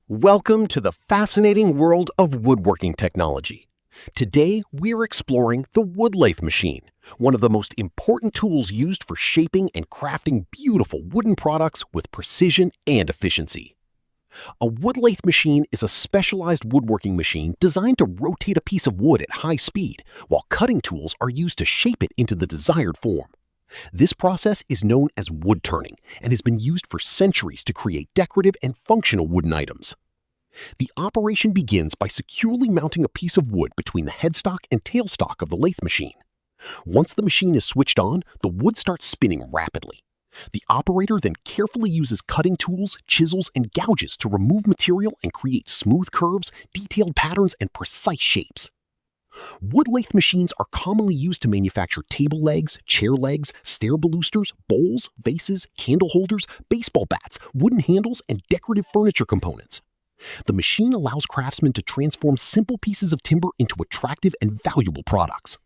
Welcome to the fascinating world of woodworking technology. Today, we're exploring the wood lathe machine, one of the most important tools used for shaping and crafting beautiful wooden products with precision and efficiency. A wood lathe machine is a specialized woodworking machine designed to rotate a piece of wood at high speed, while cutting tools are used to shape it into the desired form. This process is known as wood turning and has been used for centuries to create decorative and functional wooden items. The operation begins by securely mounting a piece of wood between the headstock and tailstock of the lathe machine. Once the machine is switched on, the wood starts spinning rapidly. The operator then carefully uses cutting tools, chisels, and gouges to remove material and create smooth curves, detailed patterns, and precise shapes. Wood lathe machines are commonly used to manufacture table legs, chair legs, stair balusters, bowls, vases, candle holders, baseball bats, wooden handles, and decorative furniture components. The machine allows craftsmen to transform simple pieces of timber into attractive and valuable products.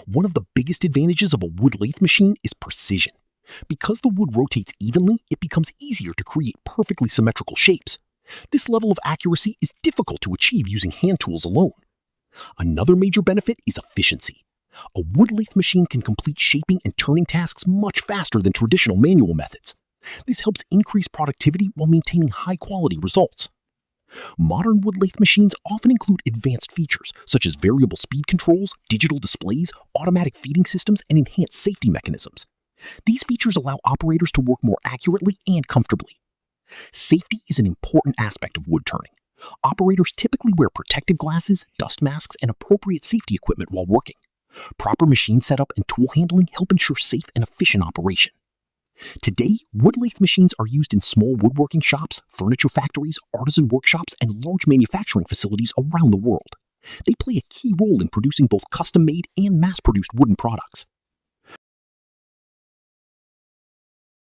One of the biggest advantages of a wood lathe machine is precision. Because the wood rotates evenly, it becomes easier to create perfectly symmetrical shapes. This level of accuracy is difficult to achieve using hand tools alone. Another major benefit is efficiency. A wood lathe machine can complete shaping and turning tasks much faster than traditional manual methods. This helps increase productivity while maintaining high-quality results. Modern wood lathe machines often include advanced features such as variable speed controls, digital displays, automatic feeding systems, and enhanced safety mechanisms. These features allow operators to work more accurately and comfortably. Safety is an important aspect of wood turning. Operators typically wear protective glasses, dust masks, and appropriate safety equipment while working. Proper machine setup and tool handling help ensure safe and efficient operation. Today, wood lathe machines are used in small woodworking shops, furniture factories, artisan workshops, and large manufacturing facilities around the world. They play a key role in producing both custom-made and mass-produced wooden products.